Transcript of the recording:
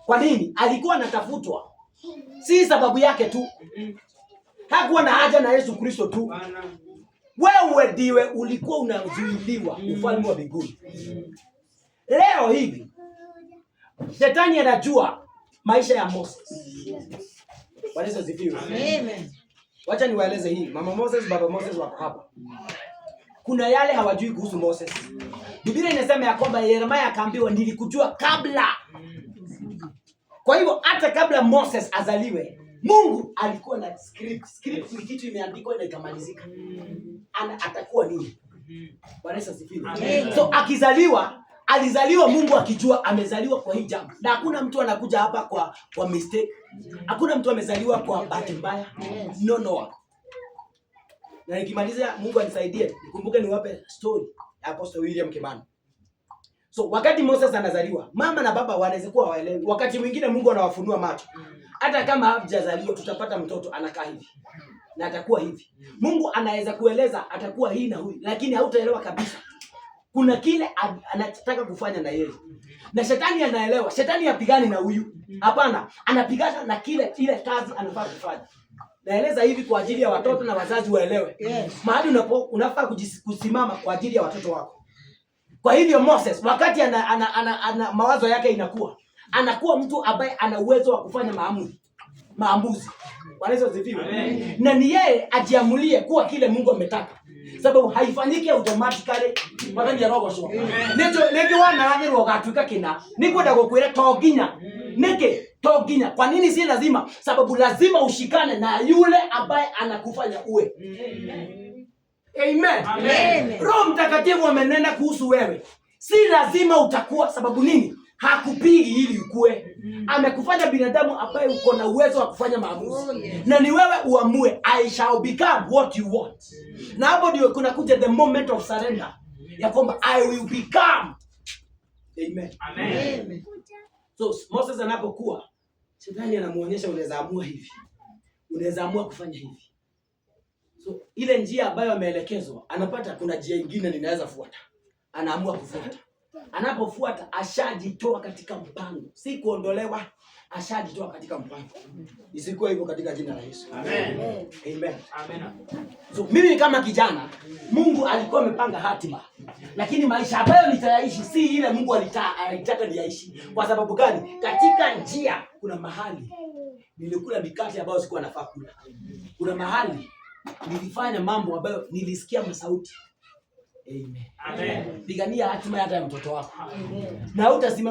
Kwa nini? Alikuwa anatafutwa. Si sababu yake tu. Hakuwa na haja na Yesu Kristo tu. Wewe ndiwe ulikuwa unazuiliwa ufalme wa mbinguni. Leo hivi Shetani anajua maisha ya Moses. Bwana Yesu asifiwe. Amen. Wacha niwaeleze hii. Mama Moses, baba Moses wako hapa. Kuna yale hawajui kuhusu Moses. Biblia inasema ya kwamba Yeremia akaambiwa nilikujua kabla. Kwa hivyo hata kabla Moses azaliwe, Mungu alikuwa na script. Script ni kitu imeandikwa na ikamalizika. Atakuwa nini? Bwana Yesu asifiwe. So alizaliwa Mungu akijua amezaliwa kwa hii jambo. Na hakuna mtu anakuja hapa kwa mistake. Hakuna mtu amezaliwa kwa bahati mbaya. No. Na nikimaliza Mungu anisaidie, nikumbuke niwape story ya Apostle William Kimani. So wakati Moses anazaliwa, mama na baba wanaweza kuwa waelewi. Wakati mwingine Mungu anawafunua macho. Hata kama hajazaliwa tutapata mtoto anakaa hivi. Na atakuwa hivi. Mungu anaweza kueleza atakuwa hii na huyu, lakini hautaelewa kabisa. Kuna kile anataka kufanya na yeye. Na Shetani anaelewa. Shetani hapigani na huyu. Hapana, anapigana na ile kazi anafaa kufanya. Naeleza hivi kwa ajili ya watoto na wazazi waelewe. Mahali unafaa kusimama kwa ajili ya watoto wako. Kwa hivyo Moses wakati ana mawazo yake anakuwa mtu ambaye ana uwezo wa kufanya maamuzi. Bwana Yesu asifiwe. Na ni yeye ajiamulie kuwa kile Mungu ametaka. Sababu haifanyiki automatically wakati ya roho sio. Niki wanaanirwo gatuika kina. Nikwenda gukwira toginya. Toginya. Kwa nini si lazima? Sababu lazima ushikane na yule ambaye anakufanya uwe. Amen. Roho Mtakatifu amenena kuhusu wewe. Si lazima utakuwa, sababu nini? Hakupigi ili ukue. Amekufanya binadamu ambaye uko na uwezo wa kufanya maamuzi. Na ni wewe uamue, I shall become what you want. Na hapo ndio kuna kuja the moment of surrender. Ya kwamba I will become. Amen. So Moses anapokuwa, Shetani anamuonyesha unaweza amua hivi. Unaweza amua kufanya hivi. So ile njia ambayo ameelekezwa, anapata kuna njia nyingine ninaweza fuata. Anaamua kufuata. Anapofuata ashajitoa katika mpango. Si kuondolewa, ashajitoa katika mpango. Isikuwe hivyo katika jina la Yesu. Amen. So mimi kama kijana, Mungu alikuwa amepanga hatima. Lakini maisha ambayo nitayaishi si ile Mungu alitaka niaishi. Kwa sababu gani? Katika njia kuna mahali nilikula mikate ambayo sikuwa nafaa kula. Kuna mahali nilifanya mambo ambayo nilisikia masauti. Amen. Pigania hatima hata ya mtoto wako. Na utasimama